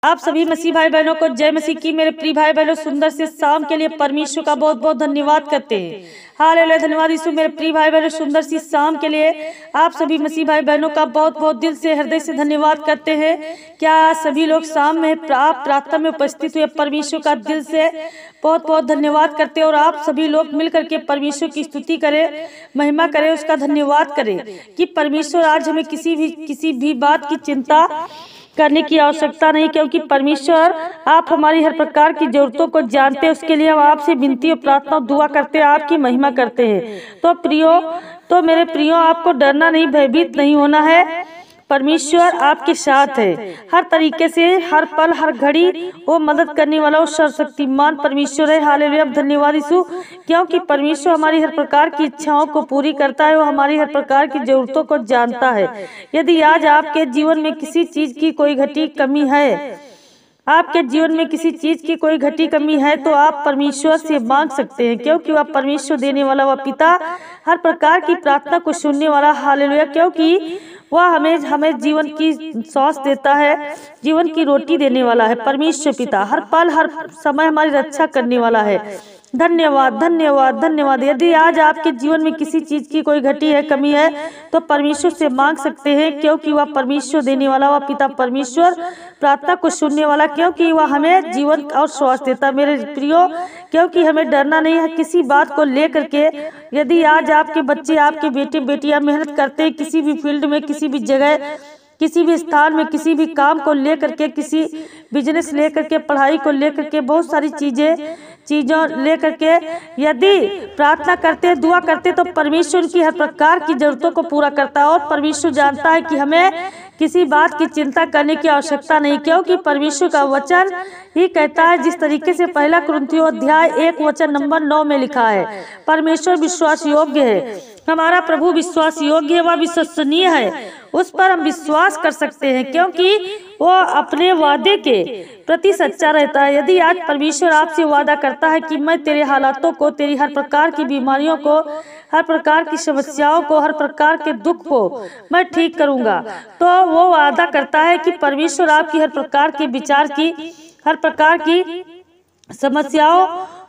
आप सभी मसीह भाई बहनों को जय मसीह की। मेरे प्रिय भाई बहनों, सुंदर से शाम के लिए परमेश्वर का बहुत बहुत धन्यवाद करते हैं। हालेलुया, धन्यवाद यीशु। मेरे प्रिय भाई बहनों, सुंदर सी शाम के लिए आप सभी मसीह भाई बहनों का बहुत बहुत दिल से, हृदय से धन्यवाद करते हैं। क्या सभी लोग शाम में आप प्रार्थना में उपस्थित हुए? परमेश्वर का दिल से बहुत बहुत धन्यवाद करते हैं। और आप सभी लोग मिल करके परमेश्वर की स्तुति करें, महिमा करें, उसका धन्यवाद करें कि परमेश्वर आज हमें किसी भी बात की चिंता करने की आवश्यकता नहीं, क्योंकि परमेश्वर आप हमारी हर प्रकार की जरूरतों को जानते हैं। उसके लिए हम आपसे विनती और प्रार्थना दुआ करते हैं, आपकी महिमा करते हैं। तो मेरे प्रियो, आपको डरना नहीं, भयभीत नहीं होना है। परमेश्वर आपके साथ है हर तरीके से, हर पल हर घड़ी वो मदद करने वाला, वो सर्वशक्तिमान परमेश्वर है। हालेलुया, धन्यवाद यीशु, क्योंकि परमेश्वर हमारी हर प्रकार की इच्छाओं को पूरी करता है, वो हमारी हर प्रकार की जरूरतों को जानता है। यदि आज आपके जीवन में किसी चीज की कोई घटी कमी है, आपके जीवन में किसी चीज की कोई घटी कमी है, तो आप परमेश्वर से मांग सकते हैं, क्योंकि वह परमेश्वर देने वाला, वह पिता हर प्रकार की प्रार्थना को सुनने वाला। हालेलुया, क्योंकि वह हमें जीवन की सांस देता है, जीवन की रोटी देने वाला है। परमेश्वर पिता हर पल हर समय हमारी रक्षा करने वाला है। धन्यवाद धन्यवाद धन्यवाद। यदि आज आपके जीवन में किसी चीज की कोई घटी है, कमी है, तो परमेश्वर से मांग सकते हैं, क्योंकि वह परमेश्वर देने वाला, वह पिता परमेश्वर प्रार्थना को सुनने वाला, क्योंकि वह हमें जीवन और श्वास देता। मेरे प्रियो, क्योंकि हमें डरना नहीं है किसी बात को लेकर के। यदि आज आपके बच्चे, आपके बेटे बेटियां मेहनत करते हैं किसी भी फील्ड में, किसी भी जगह, किसी भी स्थान में, किसी भी काम को लेकर के, किसी बिजनेस लेकर के, पढ़ाई को लेकर के, बहुत सारी चीजों लेकर के यदि प्रार्थना करते हैं, दुआ करते हैं, तो परमेश्वर उनकी हर प्रकार की जरूरतों को पूरा करता है। और परमेश्वर जानता है कि हमें किसी बात की चिंता करने की आवश्यकता नहीं, क्योंकि परमेश्वर का वचन ही कहता है, जिस तरीके से 1 कुरिन्थियों अध्याय 1 वचन नंबर 9 में लिखा है, परमेश्वर विश्वास योग्य है, हमारा प्रभु विश्वास योग्य है, वह विश्वसनीय है, उस पर हम विश्वास कर सकते हैं, क्योंकि वो अपने वादे के प्रति सच्चा रहता है। यदि आज परमेश्वर आपसे वादा करता है कि मैं तेरे हालातों को, तेरी हर प्रकार की बीमारियों को, हर प्रकार की समस्याओं को, हर प्रकार के दुख को मैं ठीक करूंगा, तो वो वादा करता है कि परमेश्वर आपकी हर प्रकार के विचार की, हर प्रकार की समस्याओं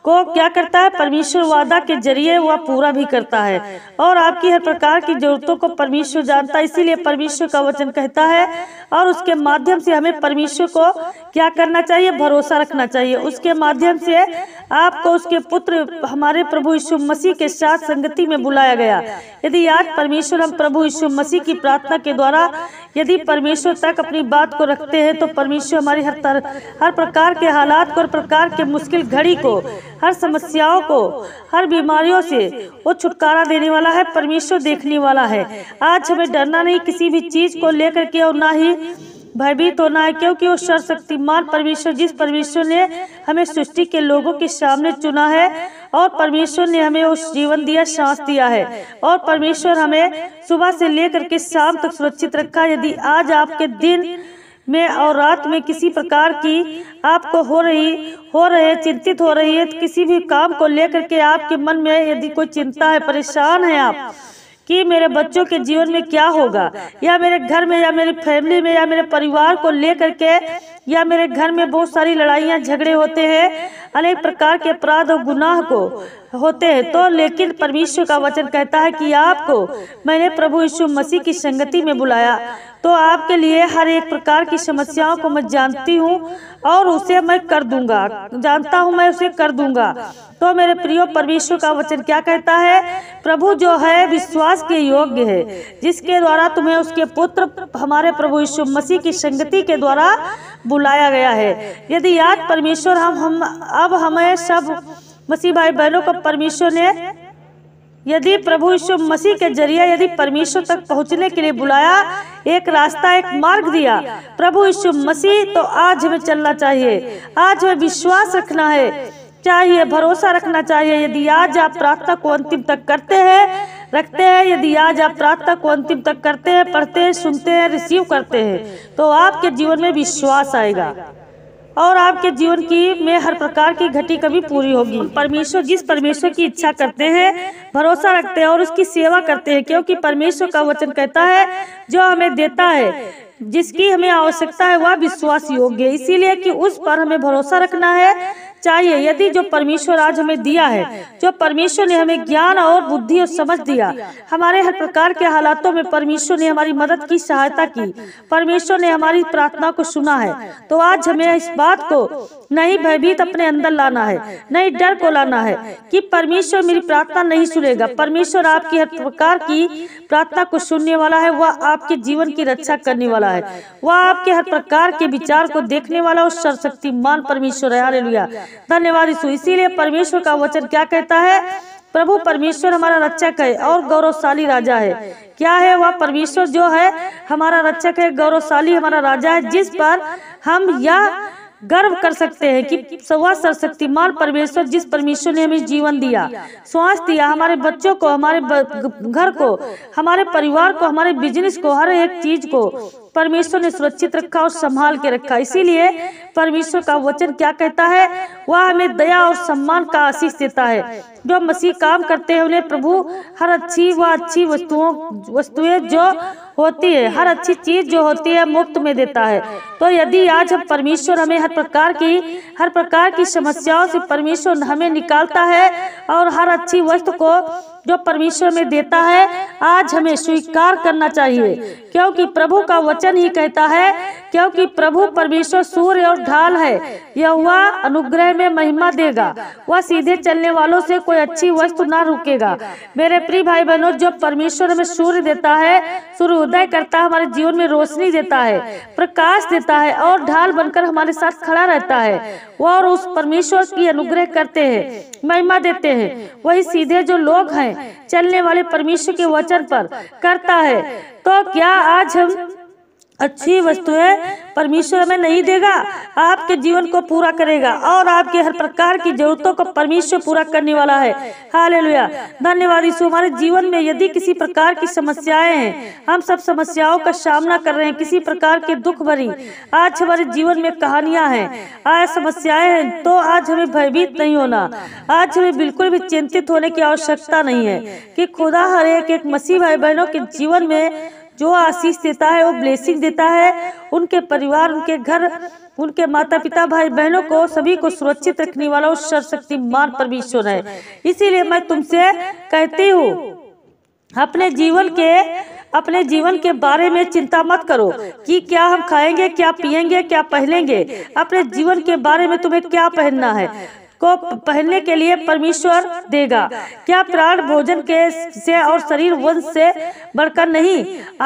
को क्या करता है, परमेश्वर वादा के जरिए वह पूरा भी करता है। और आपकी हर प्रकार की जरूरतों को परमेश्वर जानता है। इसीलिए परमेश्वर का वचन कहता है, और उसके माध्यम से हमें परमेश्वर को क्या करना चाहिए, भरोसा रखना चाहिए। उसके माध्यम से आपको उसके पुत्र हमारे प्रभु यीशु मसीह के साथ संगति में बुलाया गया। यदि आज परमेश्वर, हम प्रभु यीशु मसीह की प्रार्थना के द्वारा यदि परमेश्वर तक अपनी बात को रखते हैं, तो परमेश्वर हमारी हर प्रकार के हालात को, हर प्रकार के मुश्किल घड़ी को, हर समस्याओं को, हर बीमारियों से वो छुटकारा देने वाला है। परमेश्वर देखने वाला है। आज हमें डरना नहीं किसी भी चीज को लेकर के, और ना ही भयभीत होना है, क्योंकि वो सर्वशक्तिमान परमेश्वर, जिस परमेश्वर ने हमें सृष्टि के लोगों के सामने चुना है, और परमेश्वर ने हमें उस जीवन दिया, सांस दिया है, और परमेश्वर हमें सुबह से लेकर के शाम तक सुरक्षित रखा। यदि आज आपके दिन में और रात में किसी प्रकार की आपको चिंतित हो रही है, किसी भी काम को लेकर के आपके मन में यदि कोई चिंता है, परेशान है आप कि मेरे बच्चों के जीवन में क्या होगा, या मेरे घर में, या मेरी फैमिली में, या मेरे परिवार को लेकर के, या मेरे घर में बहुत सारी लड़ाइयाँ झगड़े होते हैं, अनेक प्रकार के अपराध और गुनाह को होते हैं, तो लेकिन परमेश्वर का वचन कहता है कि आपको मैंने प्रभु यीशु मसीह की संगति में बुलाया, तो आपके लिए हर एक प्रकार की समस्याओं को मैं जानती हूँ, और उसे मैं कर दूंगा, जानता हूँ मैं उसे कर दूंगा। तो मेरे प्रियो, परमेश्वर का वचन क्या कहता है, प्रभु जो है विश्वास के योग्य है, जिसके द्वारा तुम्हें उसके पुत्र हमारे प्रभु यीशु मसीह की संगति के द्वारा बुलाया गया है। यदि आज परमेश्वर अब हमें सब मसीह भाई बहनों को परमेश्वर ने यदि प्रभु यीशु मसीह के जरिए यदि परमेश्वर तक पहुंचने के लिए बुलाया, एक रास्ता, एक मार्ग दिया प्रभु यीशु मसीह, तो आज हमें चलना चाहिए, आज हमें विश्वास रखना चाहिए, भरोसा रखना चाहिए। यदि आज आप प्रार्थना को अंतिम तक रखते हैं, यदि आज आप प्रार्थना को अंतिम तक करते हैं, पढ़ते हैं, सुनते हैं, रिसीव करते हैं, तो आपके जीवन में विश्वास आएगा, और आपके जीवन में हर प्रकार की घटी कभी पूरी होगी। परमेश्वर, जिस परमेश्वर की इच्छा करते हैं, भरोसा रखते हैं और उसकी सेवा करते हैं, क्योंकि परमेश्वर का वचन कहता है, जो हमें देता है जिसकी हमें आवश्यकता है वह विश्वास योग्य है, इसीलिए कि उस पर हमें भरोसा रखना है चाहिए। यदि जो परमेश्वर आज हमें दिया है, जो परमेश्वर ने हमें ज्ञान और बुद्धि और समझ दिया, हमारे हर प्रकार के हालातों में परमेश्वर ने हमारी मदद की, सहायता की, परमेश्वर ने हमारी प्रार्थना को सुना है, तो आज हमें इस बात को नहीं भयभीत अपने अंदर लाना है, नहीं डर को लाना है कि परमेश्वर मेरी प्रार्थना नहीं सुनेगा। परमेश्वर आपकी हर प्रकार की प्रार्थना को सुनने वाला है, वह आपके जीवन की रक्षा करने वाला है, वह आपके हर प्रकार के विचार को देखने वाला और सर्वशक्तिमान परमेश्वर है। हालेलुया, धन्यवाद यीशु। इसीलिए परमेश्वर का वचन क्या कहता है? प्रभु परमेश्वर हमारा रक्षक है और गौरवशाली राजा है। क्या है वह परमेश्वर जो है हमारा रक्षक है, गौरवशाली हमारा राजा है, जिस पर हम यह गर्व कर सकते हैं कि वह सर्वशक्तिमान परमेश्वर, जिस परमेश्वर ने हमें जीवन दिया, श्वास दिया, हमारे बच्चों को, हमारे घर को, हमारे परिवार को, हमारे बिजनेस को, हर एक चीज को परमेश्वर ने सुरक्षित रखा और संभाल के रखा। इसीलिए परमेश्वर का वचन क्या कहता है? वह हमें दया और सम्मान का आशीष देता है। जो मसीह काम करते हैं उन्हें प्रभु हर अच्छी वस्तुएं जो होती है, हर अच्छी चीज जो होती है मुफ्त में देता है। तो यदि आज हम परमेश्वर हमें हर प्रकार की समस्याओं से परमेश्वर हमें निकालता है और हर अच्छी वस्तु को जो परमेश्वर में देता है, आज हमें स्वीकार करना चाहिए, क्योंकि प्रभु का वचन ही कहता है, क्योंकि प्रभु परमेश्वर सूर्य और ढाल है, यहोवा अनुग्रह में महिमा देगा, वह सीधे चलने वालों से कोई अच्छी वस्तु ना रुकेगा। मेरे प्रिय भाई बहनों, जो परमेश्वर हमें सूर्य देता है, सूर्य उदय करता है, हमारे जीवन में रोशनी देता है, प्रकाश देता है और ढाल बनकर हमारे साथ खड़ा रहता है, वह और उस परमेश्वर की अनुग्रह करते हैं, महिमा देते हैं। वही सीधे जो लोग हैं चलने वाले परमेश्वर के वचन पर करता है। तो क्या आज हम अच्छी वस्तुएं परमेश्वर हमें नहीं देगा? आपके जीवन को पूरा करेगा और आपके हर प्रकार की जरूरतों को परमेश्वर पूरा करने वाला है। हालेलुया, धन्यवाद यीशु। हमारे जीवन में यदि किसी प्रकार की समस्याएं हैं, हम सब समस्याओं का सामना कर रहे हैं, किसी प्रकार के दुख भरी आज हमारे जीवन में कहानियां हैं, आज समस्याएं हैं, तो आज हमें भयभीत नहीं होना, आज हमें बिल्कुल भी चिंतित होने की आवश्यकता नहीं है कि खुदा हर एक मसीह भाई बहनों के जीवन में जो आशीष देता है, वो ब्लेसिंग देता है, उनके परिवार, उनके घर, उनके माता पिता, भाई बहनों को, सभी को सुरक्षित रखने वाला वो सर्वशक्तिमान परमेश्वर है। इसीलिए मैं तुमसे कहती हूँ, अपने जीवन के बारे में चिंता मत करो कि क्या हम खाएंगे, क्या पिएंगे, क्या पहनेंगे। अपने जीवन के बारे में तुम्हें क्या पहनना है को पहनने के लिए परमेश्वर देगा। क्या प्राण भोजन से और शरीर वंश से बढ़कर नहीं?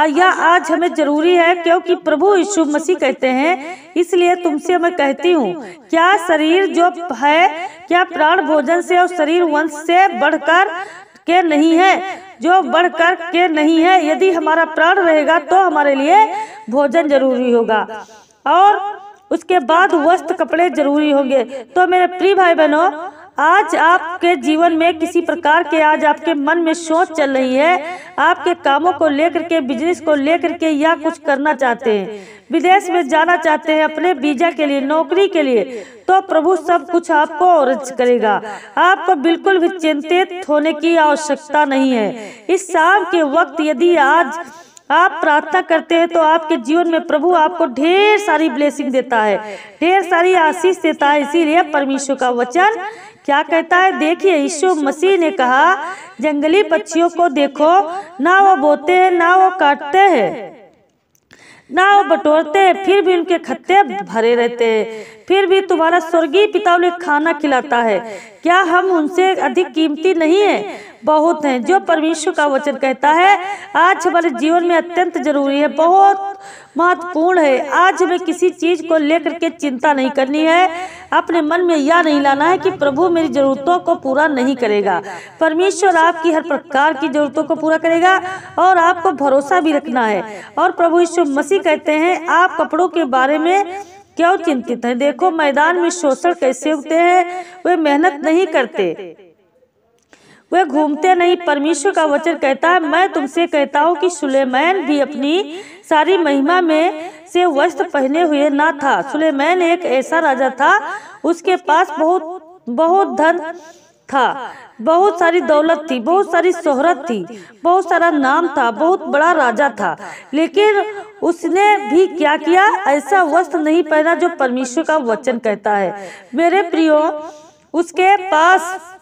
यह आज हमें जरूरी है, क्योंकि प्रभु यीशु मसीह कहते हैं। इसलिए तुमसे मैं कहती हूँ, क्या शरीर जो है, क्या प्राण भोजन से और शरीर वंश से बढ़कर के नहीं है? जो बढ़कर के नहीं है। यदि हमारा प्राण रहेगा तो हमारे लिए भोजन जरूरी होगा और उसके बाद वस्त्र कपड़े जरूरी होंगे। तो मेरे प्रिय भाई बहनों, आज आपके जीवन में किसी प्रकार के आज आपके मन में सोच चल रही है, आपके कामों को लेकर के, बिजनेस को लेकर के, या कुछ करना चाहते हैं, विदेश में जाना चाहते हैं अपने वीजा के लिए, नौकरी के लिए, तो प्रभु सब कुछ आपको अर्ज करेगा। आपको बिल्कुल भी चिंतित होने की आवश्यकता नहीं है। इस शाम के वक्त यदि आज आप प्रार्थना करते हैं तो आपके जीवन में प्रभु आपको ढेर सारी ब्लेसिंग देता है, ढेर सारी आशीष देता है। इसीलिए परमेश्वर का वचन क्या कहता है? देखिए, यीशु मसीह ने कहा, जंगली पक्षियों को देखो, ना वो बोते हैं, ना वो काटते हैं, ना वो बटोरते हैं, फिर भी उनके खत्ते भरे रहते हैं, फिर भी तुम्हारा स्वर्गीय पिता उन्हें खाना खिलाता है। क्या हम उनसे अधिक कीमती नहीं है? बहुत हैं। जो परमेश्वर का वचन कहता है आज हमारे जीवन में अत्यंत जरूरी है, बहुत महत्वपूर्ण है। आज हमें किसी चीज को लेकर के चिंता नहीं करनी है, अपने मन में यह नहीं लाना है कि प्रभु मेरी जरूरतों को पूरा नहीं करेगा। परमेश्वर आपकी हर प्रकार की जरूरतों को पूरा करेगा और आपको भरोसा भी रखना है। और प्रभु यीशु मसीह कहते हैं, आप कपड़ों के बारे में क्यों चिंतित हैं? देखो मैदान में शोषण कैसे उगते हैं, वे मेहनत नहीं करते, वे घूमते नहीं। परमेश्वर का वचन कहता है, मैं तुमसे कहता हूँ कि सुलेमान भी अपनी सारी महिमा में से वस्त्र पहने हुए ना था। सुलेमान एक ऐसा राजा था, उसके पास बहुत धन था, बहुत सारी दौलत थी, बहुत सारी शोहरत थी, बहुत सारा नाम था, बहुत बड़ा राजा था, लेकिन उसने भी क्या किया, ऐसा वस्त्र नहीं पहना जो परमेश्वर का वचन कहता है। मेरे प्रियो, उसके पास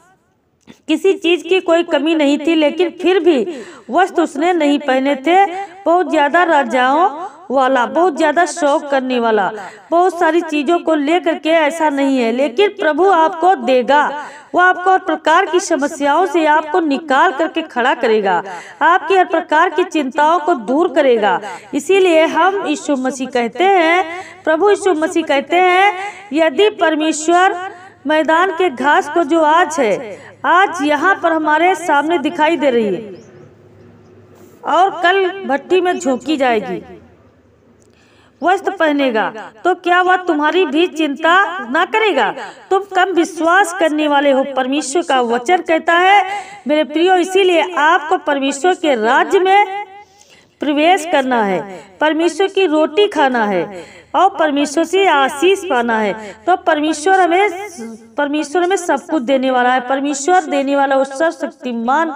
किसी चीज की कोई कमी नहीं थी, लेकिन फिर भी वस्त्र उसने नहीं पहने थे। बहुत ज्यादा राजाओं वाला, बहुत ज्यादा शौक करने वाला, बहुत सारी चीजों को लेकर के ऐसा नहीं है, लेकिन प्रभु आपको देगा। वो आपको हर प्रकार की समस्याओं से आपको निकाल करके खड़ा करेगा, आपकी हर प्रकार की चिंताओं को दूर करेगा। इसीलिए हम यीशु मसीह कहते हैं, प्रभु यीशु मसीह कहते हैं, यदि परमेश्वर मैदान के घास को जो आज यहाँ पर हमारे सामने दिखाई दे रही है और कल भट्टी में झोंकी जाएगी, वस्त्र पहनेगा, तो क्या वह तुम्हारी भी चिंता ना करेगा? तुम कम विश्वास करने वाले हो। परमेश्वर का वचन कहता है मेरे प्रियो, इसीलिए आपको परमेश्वर के राज्य में प्रवेश करना है, परमेश्वर की रोटी खाना है और परमेश्वर से आशीष पाना है। तो परमेश्वर हमें सब कुछ देने वाला है, परमेश्वर देने वाला वो सर्वशक्तिमान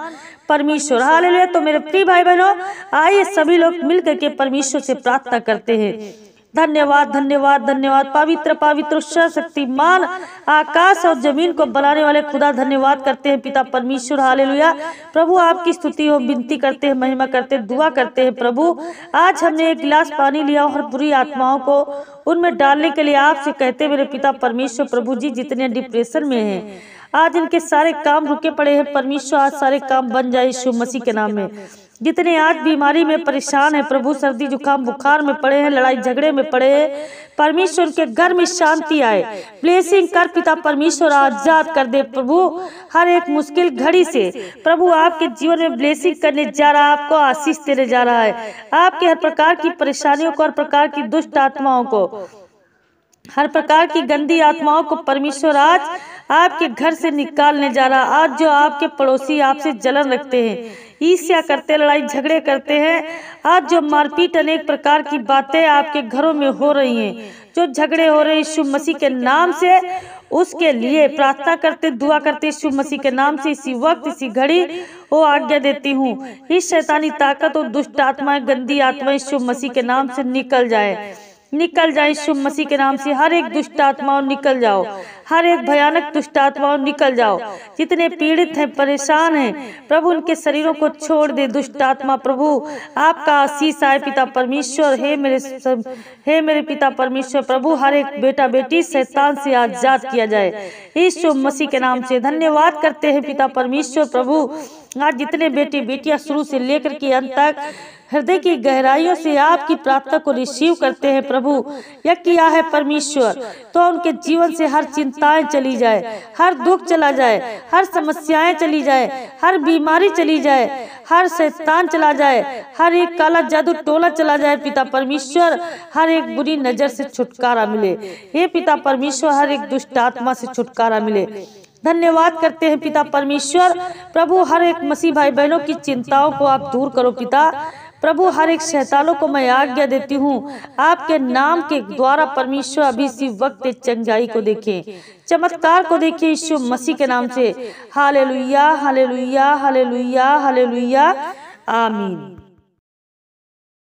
परमेश्वर। हालेलुया। तो मेरे प्रिय भाई बहनों, आइए सभी लोग मिलकर के परमेश्वर से प्रार्थना करते हैं। धन्यवाद धन्यवाद धन्यवाद पवित्र पवित्र सर्वशक्तिमान आकाश और जमीन को बनाने वाले खुदा, धन्यवाद करते हैं पिता परमेश्वर। हालेलुया। प्रभु आपकी स्तुति हो, विनती करते हैं, महिमा करते हैं, दुआ करते हैं। प्रभु आज हमने एक गिलास पानी लिया और बुरी आत्माओं को उनमें डालने के लिए आपसे कहते मेरे पिता परमेश्वर, प्रभु जी जितने डिप्रेशन में हैं, आज इनके सारे काम रुके पड़े हैं परमेश्वर, आज सारे काम बन जाए यीशु मसीह के नाम में। जितने आज बीमारी में परेशान है प्रभु, सर्दी जुकाम बुखार में पड़े हैं, लड़ाई झगड़े में पड़े हैं, परमेश्वर के घर में शांति आए, ब्लेसिंग कर पिता परमेश्वर, आजाद कर दे प्रभु हर एक मुश्किल घड़ी से। प्रभु आपके जीवन में ब्लेसिंग करने जा रहा है, आपको आशीष देने जा रहा है, आपके हर प्रकार की परेशानियों को, हर प्रकार की दुष्ट आत्माओं को, हर प्रकार की गंदी आत्माओं को परमेश्वर आज आपके घर से निकालने जा रहा। आज जो आपके पड़ोसी आपसे जलन रखते हैं, ईर्ष्या करते, लड़ाई झगड़े करते हैं, आज जो मारपीट अनेक प्रकार की बातें आपके घरों में हो रही हैं, जो झगड़े हो रहे हैं, यीशु मसीह के नाम से उसके लिए प्रार्थना करते, दुआ करते, यीशु मसीह के नाम से इसी वक्त इसी घड़ी वो आज्ञा देती हूँ, इस शैतानी ताकत और दुष्ट आत्माएं, गंदी आत्माएं यीशु मसीह के नाम से निकल जाए, निकल जाए यीशु मसीह के नाम से। हर एक दुष्ट आत्माओं निकल जाओ, हर एक भयानक दुष्ट आत्माओं निकल जाओ। जितने पीड़ित हैं, परेशान हैं, प्रभु उनके शरीरों को छोड़ दे दुष्ट आत्मा। प्रभु आपका आशीष आए पिता परमेश्वर। हे मेरे पिता परमेश्वर, प्रभु हर एक बेटा बेटी शैतान से आजाद किया जाए यीशु मसीह के नाम से। धन्यवाद करते हैं पिता परमेश्वर। प्रभु आज जितने बेटे बेटियां शुरू से लेकर के अंत तक हृदय की गहराइयों से आपकी प्रार्थना को रिसीव करते हैं प्रभु, यह किया है परमेश्वर, तो उनके जीवन से हर चिंताएं चली जाए, हर दुख चला जाए, हर समस्याएं चली जाए, हर बीमारी चली जाए, हर शैतान चला जाए, हर एक काला जादू टोला चला जाए पिता परमेश्वर, हर एक बुरी नजर से छुटकारा मिले हे पिता परमेश्वर, हर एक दुष्ट आत्मा से छुटकारा मिले। धन्यवाद करते हैं पिता परमेश्वर। प्रभु हर एक मसीह भाई बहनों की चिंताओं को आप दूर करो पिता। प्रभु हर एक शैतानों को मैं आज्ञा देती हूँ, आपके नाम के द्वारा परमेश्वर अभी इसी वक्त चंगाई को देखें, चमत्कार को देखें यीशु मसीह के नाम से। हालेलुया हालेलुया हालेलुया हालेलुया आमीन।